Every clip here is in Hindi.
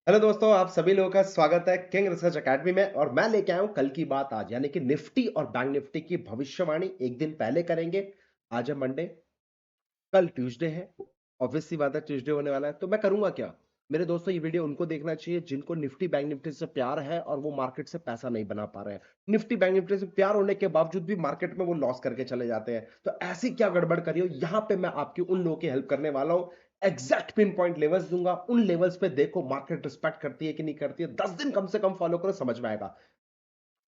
हेलो दोस्तों, आप सभी लोगों का स्वागत है किंग रिसर्च एकेडमी में। और मैं लेके आया हूं कल की बात आज, यानी कि निफ्टी और बैंक निफ्टी की भविष्यवाणी एक दिन पहले करेंगे। आज है मंडे, कल ट्यूसडे है। ऑब्वियस सी बात है, ट्यूसडे होने वाला है। तो मैं करूंगा क्या? मेरे दोस्तों, ये वीडियो उनको देखना चाहिए जिनको निफ्टी बैंक निफ्टी से प्यार है और वो मार्केट से पैसा नहीं बना पा रहे हैं। निफ्टी बैंक निफ्टी से प्यार होने के बावजूद भी मार्केट में वो लॉस करके चले जाते हैं। तो ऐसी क्या गड़बड़ करी हो, यहां पे मैं आपकी उन लोगों की हेल्प करने वाला हूं। एग्जैक्ट पिन पॉइंट लेवल्स दूंगा, उन लेवल्स पे देखो मार्केट रिस्पेक्ट करती है कि नहीं करती है। 10 दिन कम से कम फॉलो करो, समझ में आएगा।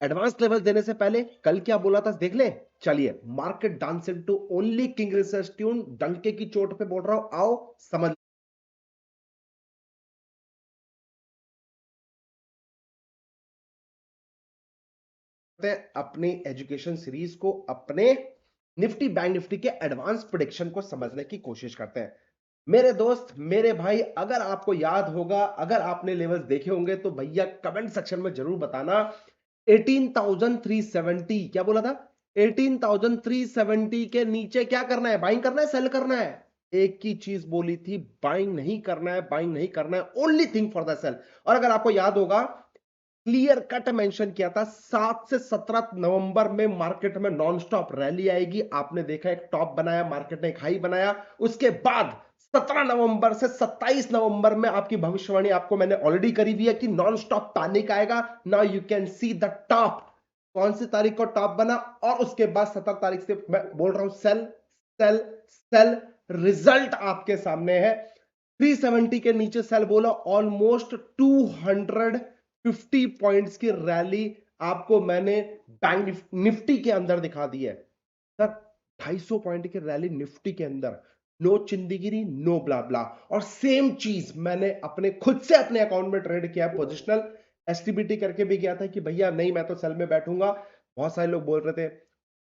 एडवांस लेवल देने से पहले कल क्या बोला था देख ले। चलिए, market dancing to only King Research tune, डंके की चोट पे बोल रहा हूं, आओ समझ अपनी एजुकेशन सीरीज को, अपने निफ्टी बैंक निफ्टी के एडवांस प्रेडिक्शन को समझने की कोशिश करते हैं। मेरे दोस्त, मेरे भाई, अगर आपको याद होगा, अगर आपने लेवल्स देखे होंगे तो भैया कमेंट सेक्शन में जरूर बताना। 18,370 क्या बोला था? 18,370 के नीचे क्या करना है? बाइंग करना है, सेल करना है? एक ही चीज बोली थी, बाइंग नहीं करना है, बाइंग नहीं करना है, only thing for the sale. और अगर आपको याद होगा, क्लियर कट मेंशन किया था 7 से 17 नवंबर में मार्केट में नॉन स्टॉप रैली आएगी। आपने देखा, एक टॉप बनाया मार्केट ने, एक हाई बनाया। उसके बाद 17 नवंबर से 27 नवंबर में आपकी भविष्यवाणी आपको मैंने ऑलरेडी करी हुई है कि नॉन स्टॉप पैनिक आएगा। Now you can see the top. कौन सी तारीख को टॉप बना? और उसके बाद 17 तारीख से मैं बोल रहा हूं सेल, सेल, सेल। रिजल्ट आपके सामने है। 370 के नीचे सेल बोला, ऑलमोस्ट 250 पॉइंट्स की रैली आपको मैंने बैंक निफ्टी के अंदर दिखा दी है सर। 250 पॉइंट की रैली निफ्टी के अंदर, नो चिंदीगिरी, नो ब्ला ब्ला। और सेम चीज मैंने अपने खुद से अपने अकाउंट में ट्रेड किया, पोजिशनल एसटीबीटी करके भी गया था कि भैया नहीं, मैं तो सेल में बैठूंगा। बहुत सारे लोग बोल रहे थे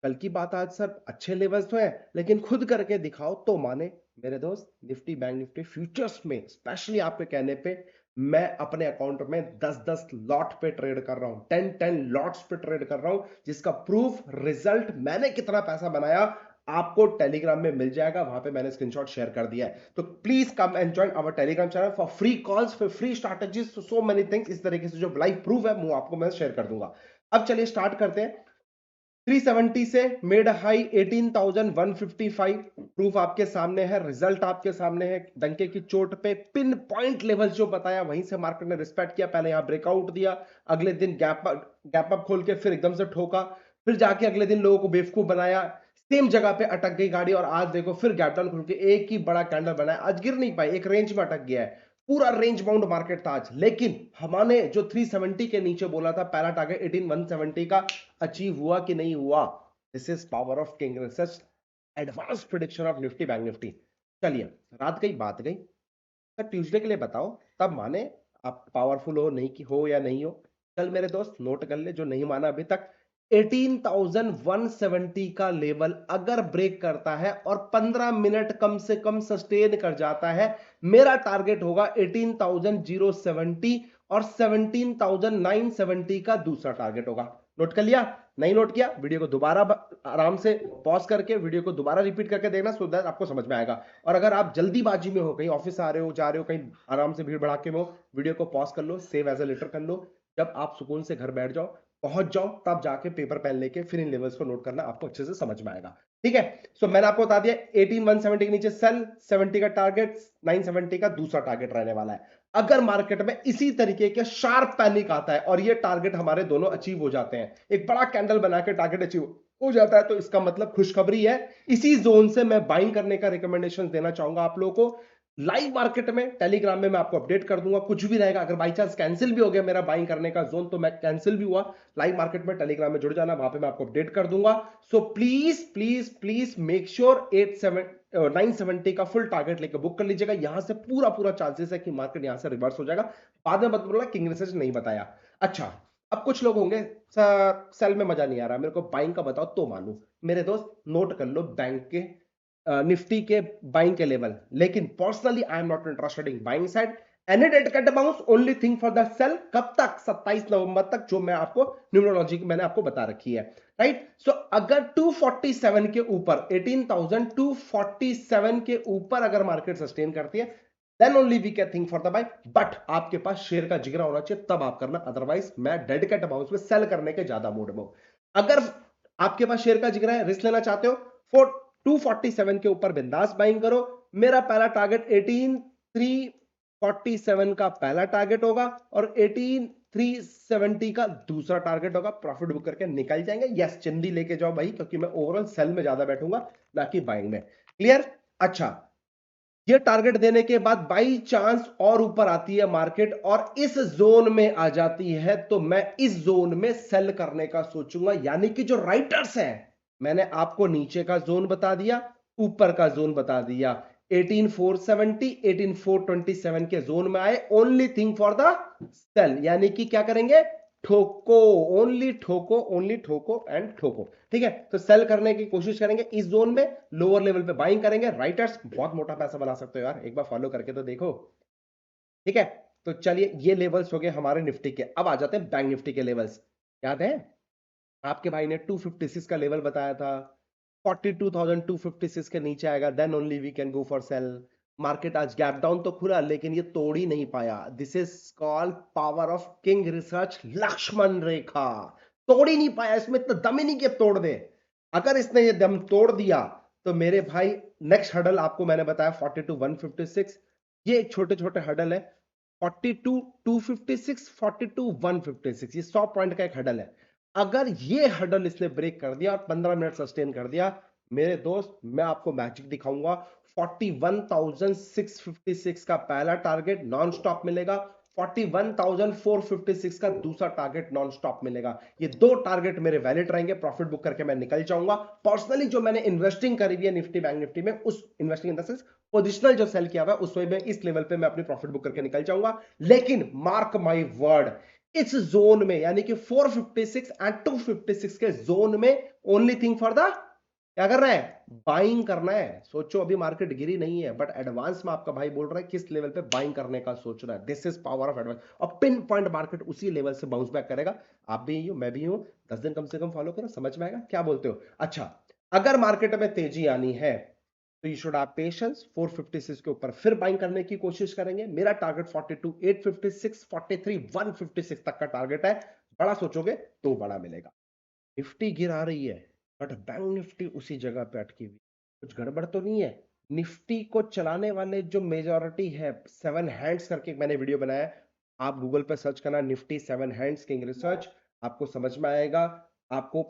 कल की बात आज सर, अच्छे लेवल्स तो है लेकिन खुद करके दिखाओ तो माने। मेरे दोस्त, निफ्टी बैंक निफ्टी फ्यूचर्स में स्पेशली आपके कहने पे मैं अपने अकाउंट में 10-10 लॉट पे ट्रेड कर रहा हूं, 10-10 लॉट्स पे ट्रेड कर रहा हूं, जिसका प्रूफ, रिजल्ट, मैंने कितना पैसा बनाया आपको टेलीग्राम में मिल जाएगा। वहां पे मैंने स्क्रीनशॉट शेयर कर दिया है। तो please come and join our Telegram channel for free calls, for free strategies, so many things. इस तरीके से जो लाइव प्रूफ है वो आपको मैं शेयर कर दूंगा। अब चलिए स्टार्ट करते हैं। 370 से मेड हाई 18,155, प्रूफ आपके सामने है, रिजल्ट आपके सामने है। डंके की चोट पे पिन पॉइंट लेवल जो बताया, वहीं से मार्केट ने रिस्पेक्ट किया। पहले यहां ब्रेकआउट दिया, अगले दिन गैप अप खोल के फिर एकदम से ठोका, फिर जाके अगले दिन लोगों को बेवकूफ बनाया, सेम जगह पे अटक गई गाड़ी। और आज देखो फिर गैप डाउन खोल के एक ही बड़ा कैंडल बनाया, आज गिर नहीं पाई, एक रेंज में अटक गया है। पूरा रेंज बाउंड मार्केट था आज। लेकिन हमने जो 370 के नीचे बोला था, पहला टारगेट 18,170 का, अचीव हुआ कि नहीं हुआ? This is power of King research, advance prediction of Nifty bank Nifty. चलिए, रात गई बात गई, सर ट्यूसडे के लिए बताओ, तब माने आप पावरफुल हो नहीं, कि हो या नहीं हो। कल मेरे दोस्त नोट कर ले, जो नहीं माना अभी तक, 18,170 का लेवल अगर ब्रेक करता है और 15 मिनट कम से कम सस्टेन कर जाता है, मेरा टारगेट होगा 18,070, और 17,970 का दूसरा टारगेट होगा। नोट कर लिया? नहीं नोट किया, वीडियो को दोबारा आराम से पॉज करके वीडियो को दोबारा रिपीट करके देखना, सो दैट आपको समझ में आएगा। और अगर आप जल्दीबाजी में हो, कहीं ऑफिस आ रहे हो, जा रहे हो, कहीं आराम से भीड़ भड़ाके में हो, वीडियो को पॉज कर लो, सेव एज अ लेटर कर लो। जब आप सुकून से घर बैठ जाओ, पहुंच जाओ, तब जाके पेपर पेन लेके फिर इन लेवल्स को नोट करना, आपको अच्छे से समझ में आएगा। ठीक है? सो मैंने आपको बता दिया, 18,170 के नीचे सेल, 70 का टारगेट, 970 का दूसरा टारगेट रहने वाला है। अगर मार्केट में इसी तरीके के शार्प पैनिक आता है और ये टारगेट हमारे दोनों अचीव हो जाते हैं, एक बड़ा कैंडल बना के टारगेट अचीव हो जाता है, तो इसका मतलब खुशखबरी है। इसी जोन से मैं बाइंग करने का रिकमेंडेशन देना चाहूंगा आप लोगों को। लाइव मार्केट में टेलीग्राम में मैं आपको अपडेट कर दूंगा, कुछ भी रहेगा। अगर बाई चांस कैंसिल भी हो गया मेरा बाइंग करने का जोन, तो मैं कैंसिल भी हुआ, लाइव मार्केट में टेलीग्राम में जुड़ जाना, वहां पे मैं आपको अपडेट कर दूंगा। So please please please make sure 970 का फुल टारगेट लेकर बुक कर लीजिएगा। यहां से पूरा पूरा चांसेस है कि मार्केट यहां से रिवर्स हो जाएगा। बाद में मत बोलना किंग रिसर्च नहीं बताया। अच्छा, अब कुछ लोग होंगे सर सेल में मजा नहीं आ रहा, मेरे को बाइंग का बताओ तो मानू। मेरे दोस्त, नोट कर लो बैंक के निफ्टी के बाइंग के लेवल। लेकिन personally I am not interested in buying side, any date cut bounce, only thing for the sale. कब तक? 27 नवंबर तक, जो मैं आपको न्यूमरोलॉजी मैंने आपको बता रखी है। राइट? सो अगर 247 के ऊपर, 18,247 के ऊपर अगर मार्केट सस्टेन करती है, then only we can think for the buy. But आपके पास शेयर का जिगरा होना चाहिए, तब आप करना, अदरवाइज मैं डेडिकेट अमाउंट में सेल करने के ज्यादा मूड में हूं। अगर आपके पास शेयर का जिगरा है, रिस्क लेना चाहते हो, 247 के ऊपर बिंदास बाइंग करो। मेरा पहला टारगेट 18347 का पहला टारगेट होगा और 18370 का दूसरा टारगेट होगा। प्रॉफिट बुक करके निकल जाएंगे। यस, चिंदी लेके जाओ भाई, क्योंकि मैं ओवरऑल सेल में ज्यादा बैठूंगा, ना कि बाइंग में। क्लियर? अच्छा, ये टारगेट देने के बाद बाई चांस और ऊपर आती है मार्केट और इस जोन में आ जाती है, तो मैं इस जोन में सेल करने का सोचूंगा। यानी कि जो राइटर्स हैं, मैंने आपको नीचे का जोन बता दिया, ऊपर का जोन बता दिया। 18470 18427 के जोन में आए, only thing for the sale. यानी कि क्या करेंगे? ठोको, ओनली ठोको, ओनली ठोको एंड ठोको। ठीक है, तो सेल करने की कोशिश करेंगे इस जोन में, लोअर लेवल पे बाइंग करेंगे। राइटर्स बहुत मोटा पैसा बना सकते हो यार, एक बार फॉलो करके तो देखो। ठीक है, तो चलिए, ये लेवल्स हो गए हमारे निफ्टी के। अब आ जाते हैं बैंक निफ्टी के लेवल्स। याद है आपके भाई ने 256 का लेवल बताया था, 42,256 के नीचे आएगा, then only we can go for sale. Market आज गैप डाउन तो खुला, लेकिन ये तोड़ ही नहीं पाया। This is called power of King Research, Lakshman Rekha. तोड़ ही नहीं पाया, इसमें इतना दम ही नहीं कि अब तोड़ दे। अगर इसने ये दम तोड़ दिया तो मेरे भाई नेक्स्ट हडल आपको मैंने बताया 42,156। ये छोटे छोटे हडल है, 42,256, 42,156, ये 100 पॉइंट का एक हडल है। अगर ये हडल इसने ब्रेक कर दिया और 15 मिनट सस्टेन कर दिया, मेरे दोस्त मैं आपको मैजिक दिखाऊंगा। 41,656 का पहला टारगेट नॉन स्टॉप मिलेगा, 41,456 का दूसरा टारगेट नॉन स्टॉप मिलेगा। ये दो टारगेट मेरे वैलिड रहेंगे, प्रॉफिट बुक करके मैं निकल जाऊंगा। पर्सनली जो मैंने इन्वेस्टिंग करी हुई है निफ्टी बैंक निफ्टी में, उस investing in the sense positional जो सेल किया हुआ है, उसमें मैं इस लेवल पे मैं अपनी प्रॉफिट बुक करके निकल जाऊंगा। लेकिन मार्क माई वर्ड, इस जोन में यानी कि 456 एंड 256 के जोन में ओनली थिंग फॉर द क्या कर रहा है? बाइंग करना है। सोचो अभी मार्केट गिरी नहीं है, बट एडवांस में आपका भाई बोल रहा है किस लेवल पे बाइंग करने का सोच रहा है। This is power of advance. और पिन पॉइंट मार्केट उसी लेवल से बाउंस बैक करेगा। आप भी हो, मैं भी हूं, 10 दिन कम से कम फॉलो करो, समझ में आएगा। क्या बोलते हो? अच्छा, अगर मार्केट में तेजी आनी है तो यू शुड हैव पेशेंस। 456 के ऊपर फिर बाइंग करने की कोशिश करेंगे। मेरा टारगेट 42,856, 43,156 तक का टारगेट है। बड़ा सोचोगे तो बड़ा मिलेगा। निफ्टी गिरा रही है, बट बैंक निफ्टी उसी जगह पे अटकी हुई। कुछ गड़बड़ तो नहीं है? निफ्टी को चलाने वाले जो मेजॉरिटी है, 7 हैंड्स करके मैंने वीडियो बनाया है, आप गूगल पे सर्च करना निफ्टी 7 हैंड्स किंग रिसर्च, आपको समझ में आएगा। आपको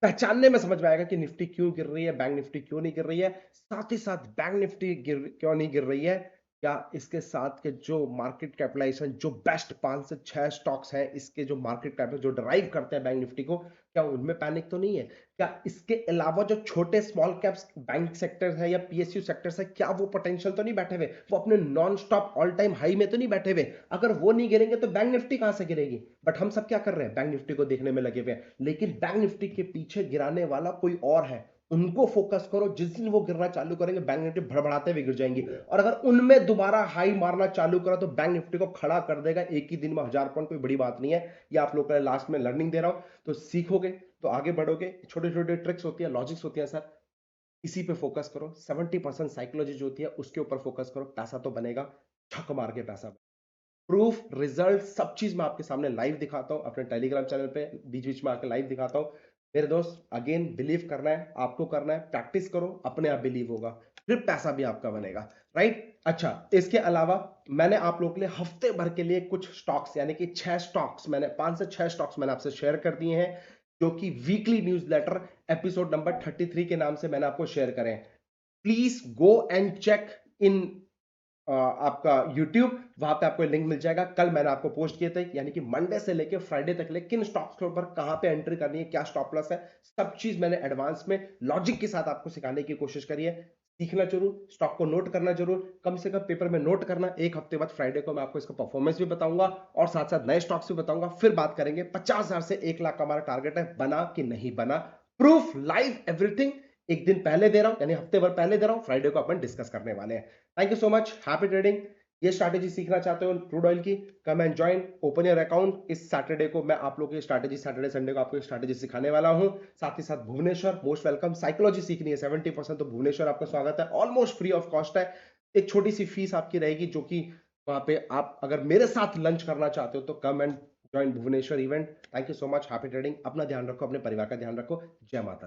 पहचानने में समझ में आएगा कि निफ्टी क्यों गिर रही है, बैंक निफ्टी क्यों नहीं गिर रही है। साथ ही साथ बैंक निफ्टी क्यों नहीं गिर रही है, क्या इसके साथ के जो मार्केट कैपिटलाइजेशन, जो बेस्ट 5 से 6 स्टॉक्स हैं, इसके जो मार्केट कैपिटल जो ड्राइव करते हैं बैंक निफ्टी को, क्या उनमें पैनिक तो नहीं है? क्या इसके अलावा जो छोटे स्मॉल कैप्स बैंक सेक्टर है या पीएसयू सेक्टर है, क्या वो पोटेंशियल तो नहीं बैठे हुए? वो अपने non stop all time high में तो नहीं बैठे हुए? अगर वो नहीं गिरेंगे तो बैंक निफ्टी कहां से गिरेगी? बट हम सब क्या कर रहे हैं? बैंक निफ्टी को देखने में लगे हुए हैं। लेकिन बैंक निफ्टी के पीछे गिराने वाला कोई और है, उनको फोकस करो। जिस दिन वो गिरना चालू करेंगे, बैंक निफ्टी भड़बड़ाते हुए गिर जाएंगी। और अगर उनमें दोबारा हाई मारना चालू करा तो बैंक निफ्टी को खड़ा कर देगा एक ही दिन में 1000 पॉइंट। कोई बड़ी बात नहीं है, ये आप लोग का लास्ट में लर्निंग दे रहा हूं, तो सीखोगे तो आगे बढ़ोगे। छोटे छोटे ट्रिक्स होती है, लॉजिक्स होती है सर, इसी पे फोकस करो। 70% साइकोलॉजी जो होती है उसके ऊपर फोकस करो, पैसा तो बनेगा, छक मार के पैसा। प्रूफ, रिजल्ट, सब चीज मैं आपके सामने लाइव दिखाता हूं अपने टेलीग्राम चैनल पे, बीच बीच में आके लाइव दिखाता हूं। मेरे दोस्त, अगेन बिलीव करना है, आपको करना है, प्रैक्टिस करो, अपने आप बिलीव होगा, फिर पैसा भी आपका बनेगा। राइट? अच्छा, इसके अलावा मैंने आप लोगों के लिए हफ्ते भर के लिए कुछ स्टॉक्स, यानी कि 6 स्टॉक्स, मैंने 5 से 6 स्टॉक्स मैंने आपसे शेयर कर दिए हैं, जो कि वीकली न्यूज़लेटर एपिसोड नंबर 33 के नाम से मैंने आपको शेयर करें। Please go and check in आपका YouTube, वहां पे आपको लिंक मिल जाएगा। कल मैंने आपको पोस्ट किए थे, यानी कि मंडे से लेकर फ्राइडे तक किन स्टॉक्स के ऊपर कहां पे एंट्री करनी है, क्या स्टॉप लॉस है, सब चीज मैंने एडवांस में लॉजिक के साथ आपको सिखाने की कोशिश करी है। सीखना जरूर, स्टॉक को नोट करना जरूर, कम से कम पेपर में नोट करना। एक हफ्ते बाद फ्राइडे को मैं आपको इसका परफॉर्मेंस भी बताऊंगा और साथ साथ नए स्टॉक्स भी बताऊंगा। फिर बात करेंगे 50,000 से 1 लाख का हमारा टारगेट है, बना कि नहीं बना, प्रूफ, लाइव, एवरीथिंग। एक दिन पहले दे रहा हूं, यानी हफ्ते भर पहले दे रहा हूं, फ्राइडे को अपन डिस्कस करने वाले हैं। Thank you so much, happy trading. ये स्ट्रैटेजी सीखना चाहते हो क्रूड ऑयल की, कम and join, open your account. इस सैटरडे को मैं आप लोगों की स्ट्रैटेजी, सैटरडे संडे को आपको स्ट्रैटेजी सिखाने वाला हूं। साथ ही साथ भुवनेश्वर, मोस्ट वेलकम। साइकोलॉजी सीखनी है 70%, तो भुवनेश्वर आपका स्वागत है, ऑलमोस्ट फ्री ऑफ कॉस्ट है। एक छोटी सी फीस आपकी रहेगी, जो कि वहां पे आप अगर मेरे साथ लंच करना चाहते हो तो come and join Bhubaneswar event. Thank you so much, happy trading. अपना ध्यान रखो, अपने परिवार का ध्यान रखो। जय माता दी।